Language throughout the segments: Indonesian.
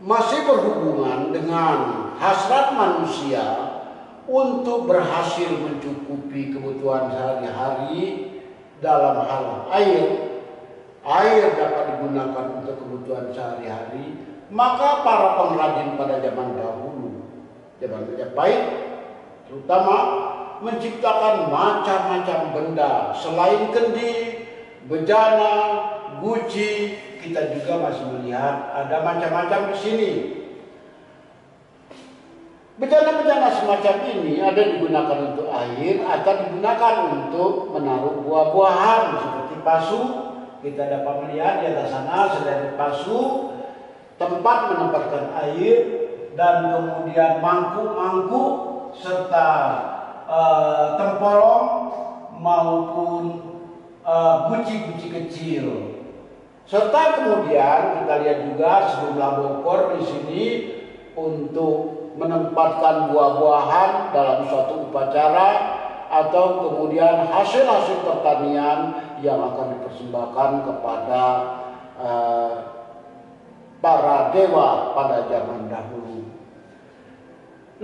masih berhubungan dengan hasrat manusia untuk berhasil mencukupi kebutuhan sehari-hari dalam hal air. Air dapat digunakan untuk kebutuhan sehari-hari, maka para pengrajin pada zaman dahulu, zaman Majapahit terutama, menciptakan macam-macam benda selain kendi, bejana, guci. Kita juga masih melihat ada macam-macam di sini. Bejana-bejana semacam ini ada digunakan untuk air atau digunakan untuk menaruh buah-buahan seperti pasu. Kita dapat melihat di atas sana selain pasu, tempat menempatkan air, dan kemudian mangkuk-mangkuk serta tempolong maupun guci-guci kecil. Serta kemudian kita lihat juga sejumlah bokor di sini untuk menempatkan buah-buahan dalam suatu upacara atau kemudian hasil-hasil pertanian yang akan dipersembahkan kepada para dewa pada zaman dahulu.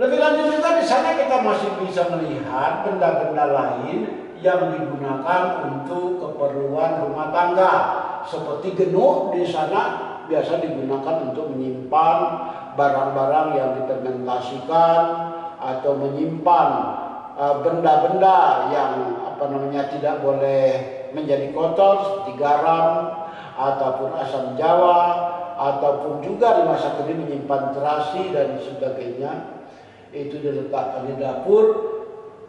Lebih lanjut juga di sana kita masih bisa melihat benda-benda lain yang digunakan untuk keperluan rumah tangga. Seperti genuk di sana biasa digunakan untuk menyimpan barang-barang yang difermentasikan atau menyimpan benda-benda yang tidak boleh menjadi kotor seperti garam ataupun asam jawa, ataupun juga di masa kini menyimpan terasi dan sebagainya. Itu diletakkan di dapur.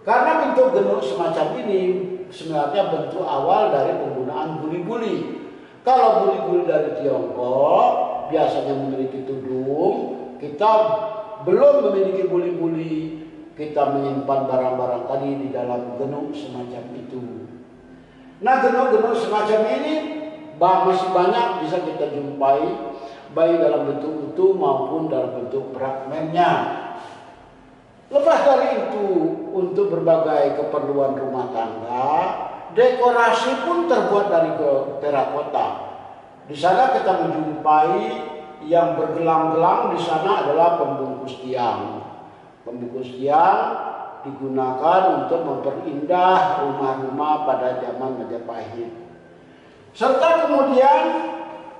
Karena bentuk genuk semacam ini sebenarnya bentuk awal dari penggunaan buli-buli. Kalau buli-buli dari Tiongkok biasanya memiliki tudung, kita belum memiliki buli-buli, kita menyimpan barang-barang tadi di dalam genuk semacam itu. Nah, genuk-genuk semacam ini masih banyak bisa kita jumpai, baik dalam bentuk utuh maupun dalam bentuk fragmennya. Lepas dari itu, untuk berbagai keperluan rumah tangga, dekorasi pun terbuat dari terakota. Di sana kita menjumpai yang bergelang-gelang. Di sana adalah pembungkus tiang. Pembungkus tiang digunakan untuk memperindah rumah-rumah pada zaman Majapahit. Serta kemudian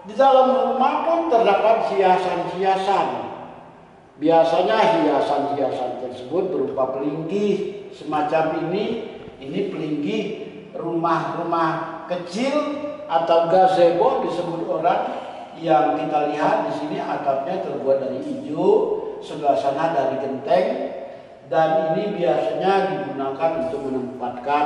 di dalam rumah pun terdapat hiasan-hiasan. Biasanya hiasan-hiasan tersebut berupa pelinggih semacam ini. Ini pelinggih rumah-rumah kecil atau gazebo disebut orang, yang kita lihat di sini atapnya terbuat dari hijau, sebelah sana dari genteng, dan ini biasanya digunakan untuk menempatkan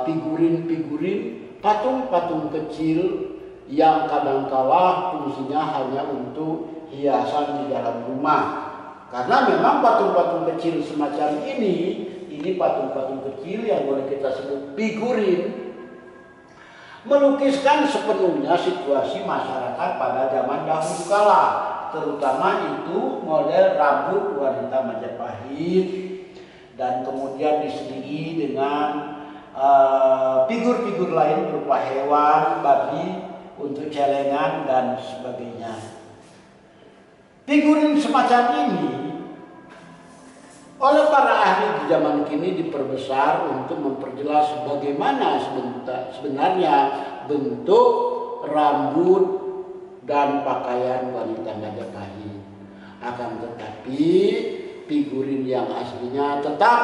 figurin-figurin, patung-patung kecil yang kadangkala fungsinya hanya untuk hiasan di dalam rumah. Karena memang patung-patung kecil semacam ini patung-patung kecil yang boleh kita sebut figurin, melukiskan sepenuhnya situasi masyarakat pada zaman dahulu kala, terutama itu model rambut wanita Majapahit, dan kemudian diselingi dengan figur-figur lain berupa hewan, babi untuk celengan dan sebagainya. Figurin semacam ini oleh para ahli di zaman kini diperbesar untuk memperjelas bagaimana sebenarnya bentuk rambut dan pakaian wanita Majapahit. Akan tetapi figurin yang aslinya tetap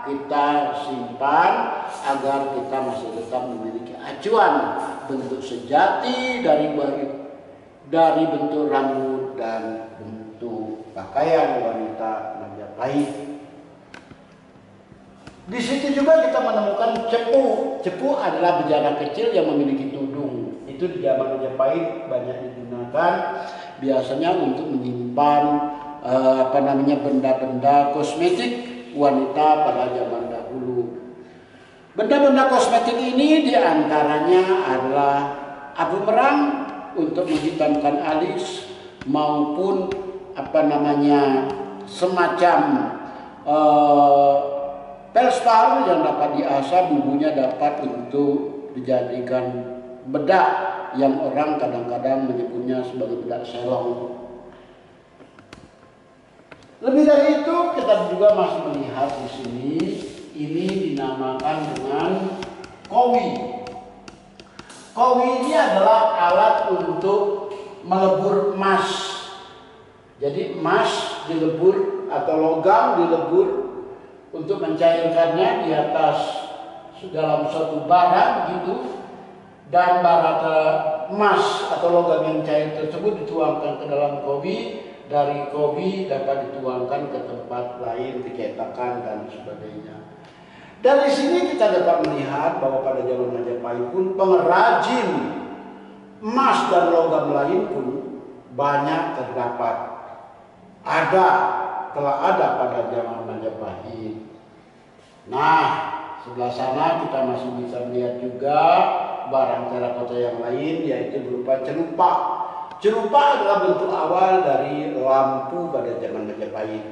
kita simpan agar kita masih tetap memiliki acuan bentuk sejati dari bentuk rambut dan bentuk pakaian wanita Majapahit. Di situ juga kita menemukan cepu. Cepu adalah bejana kecil yang memiliki tudung. Itu di zaman Majapahit banyak digunakan, biasanya untuk menyimpan benda-benda kosmetik wanita pada zaman dahulu. Benda-benda kosmetik ini diantaranya adalah abu merang untuk menghitamkan alis, maupun semacam pelspar yang dapat diasah, bumbunya dapat untuk dijadikan bedak yang orang kadang-kadang menyebutnya sebagai bedak selong. Lebih dari itu kita juga masih melihat di sini ini dinamakan dengan kowi. Kowi ini adalah alat untuk melebur emas. Jadi emas dilebur atau logam dilebur untuk mencairkannya di atas dalam suatu bara gitu, dan bara emas atau logam yang cair tersebut dituangkan ke dalam kowi. Dari kowi dapat dituangkan ke tempat lain, dicetakan dan sebagainya. Dari sini kita dapat melihat bahwa pada zaman Majapahit pun pengrajin emas dan logam lain pun banyak terdapat. Telah ada pada zaman Majapahit. Nah, sebelah sana kita masih bisa melihat juga barang terakota yang lain, yaitu berupa celupa. Celupa adalah bentuk awal dari lampu pada zaman Majapahit.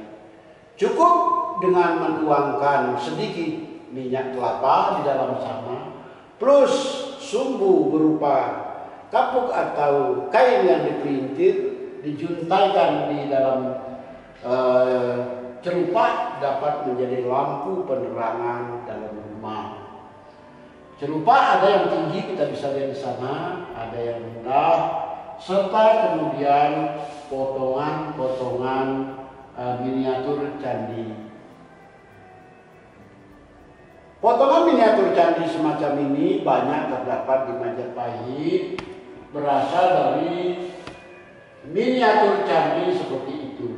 Cukup dengan menuangkan sedikit minyak kelapa di dalam sana, plus sumbu berupa kapuk atau kain yang dipelintir, dijuntaikan di dalam celupa, dapat menjadi lampu penerangan dalam rumah. Celupa ada yang tinggi, kita bisa lihat di sana, ada yang rendah, serta kemudian potongan-potongan miniatur candi. Potongan miniatur candi semacam ini banyak terdapat di Majapahit, berasal dari miniatur candi seperti itu.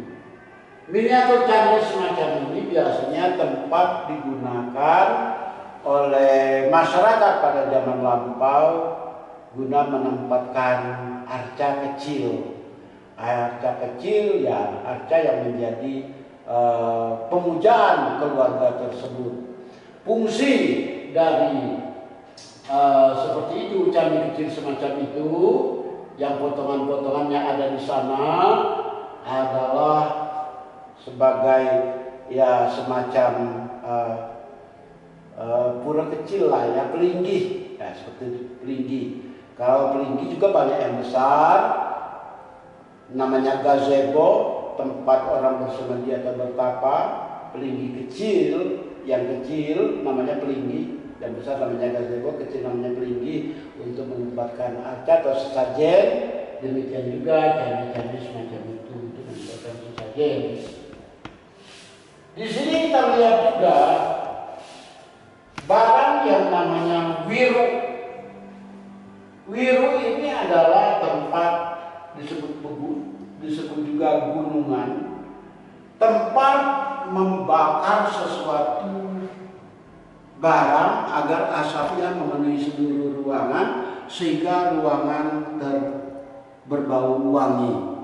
Miniatur candi semacam ini biasanya tempat digunakan oleh masyarakat pada zaman lampau guna menempatkan arca kecil. Arca kecil ya arca yang menjadi pemujaan keluarga tersebut. Fungsi dari seperti itu, candi kecil semacam itu yang potongan-potongannya ada di sana adalah sebagai ya semacam pura kecil lah ya, pelinggih ya, seperti itu, pelinggih. Kalau pelinggih juga banyak yang besar, namanya gazebo, tempat orang bersemedia atau bertapa. Pelinggih kecil, yang kecil namanya pelinggih, yang besar namanya gazebo, kecil namanya pelinggih, untuk menempatkan arca atau sesajen. Demikian juga candi-candi semacam itu untuk menempatkan sesajen. Di sini kita lihat juga barang yang namanya wiru. Wiru ini adalah tempat disebut juga gunungan, tempat membakar sesuatu barang agar asapnya memenuhi seluruh ruangan sehingga ruangan berbau wangi.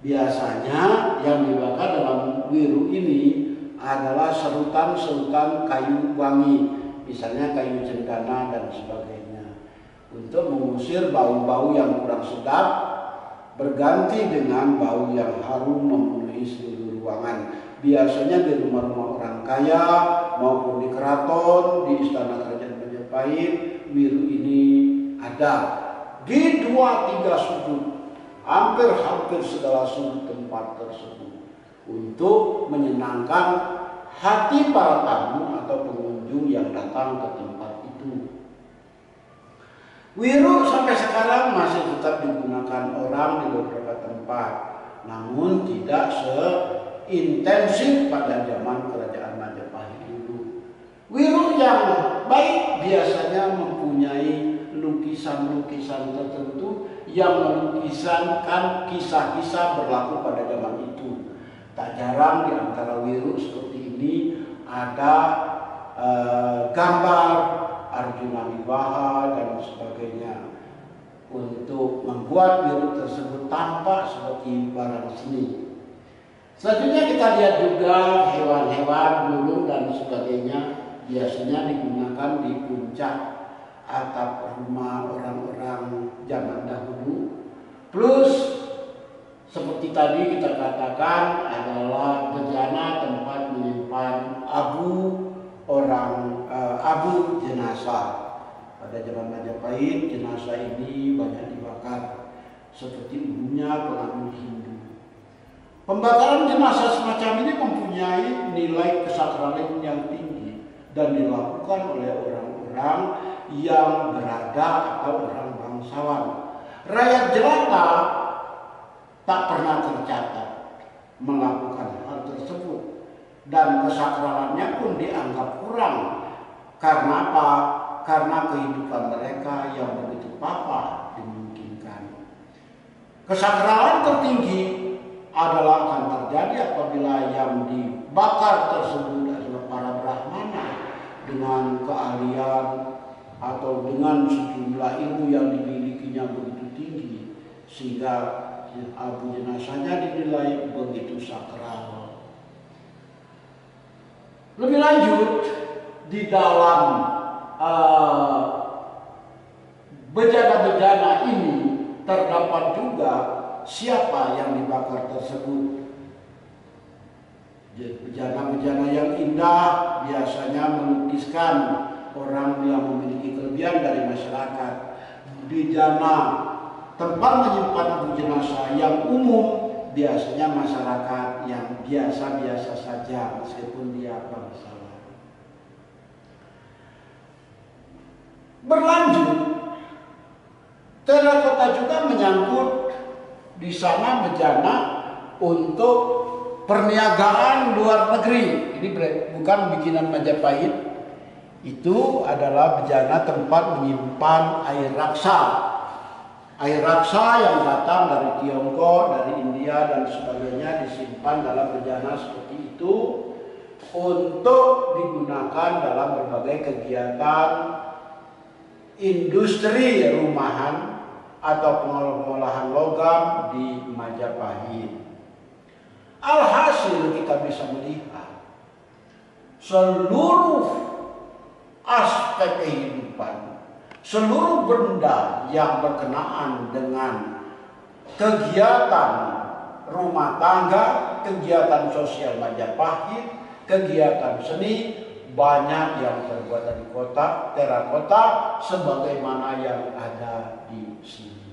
Biasanya yang dibakar dalam wiru ini adalah serutan-serutan kayu wangi, misalnya kayu cendana dan sebagainya, untuk mengusir bau-bau yang kurang sedap, berganti dengan bau yang harum memenuhi seluruh ruangan. Biasanya di rumah-rumah orang kaya maupun di keraton, di istana kerajaan Majapahit, wiru ini ada di 2-3 sudut, hampir segala sudut tempat tersebut, untuk menyenangkan hati para tamu atau pengunjung yang datang ke tempat itu. Wiru sampai sekarang masih tetap digunakan orang di beberapa tempat, namun tidak seintensif pada zaman kerajaan Majapahit dulu. Wiru yang baik biasanya mempunyai lukisan-lukisan tertentu yang melukiskan kisah-kisah berlaku pada zaman itu. Tak jarang di antara wiru seperti ini ada gambar Arjuna Wiwaha dan sebagainya, untuk membuat wiru tersebut tampak seperti barang seni. Selanjutnya kita lihat juga hewan-hewan, burung dan sebagainya, biasanya digunakan di puncak atap rumah orang-orang zaman dahulu. Plus seperti tadi kita katakan adalah bejana, tempat menyimpan abu jenazah. Pada zaman Majapahit jenazah ini banyak dibakar seperti umumnya penganut Hindu. Pembakaran jenazah semacam ini mempunyai nilai kesakralan yang tinggi dan dilakukan oleh orang-orang yang berada atau orang bangsawan. Rakyat jelata tak pernah tercatat melakukan hal tersebut dan kesakralannya pun dianggap kurang. Karena apa? Karena kehidupan mereka yang begitu papa dimungkinkan. Kesakralan tertinggi adalah akan terjadi apabila yang dibakar tersebut adalah para brahmana dengan keahlian atau dengan sejumlah ilmu yang dimilikinya begitu tinggi sehingga abu jenazahnya dinilai begitu sakral. Lebih lanjut, di dalam bejana-bejana ini terdapat juga siapa yang dibakar tersebut. Bejana-bejana yang indah biasanya melukiskan orang yang memiliki kelebihan dari masyarakat. Bejana tempat menyimpan abu jenazah yang umum biasanya masyarakat yang biasa-biasa saja meskipun dia bangsawan. Berlanjut, terakota juga menyangkut di sana bejana untuk perniagaan luar negeri. Ini bukan bikinan Majapahit. Itu adalah bejana tempat menyimpan air raksa. Air raksa yang datang dari Tiongkok, dari India dan sebagainya disimpan dalam bejana seperti itu untuk digunakan dalam berbagai kegiatan industri rumahan atau pengolahan logam di Majapahit. Alhasil kita bisa melihat seluruh aspek kehidupan, seluruh benda yang berkenaan dengan kegiatan rumah tangga, kegiatan sosial Majapahit, kegiatan seni, banyak yang terbuat dari terakota sebagaimana yang ada di sini.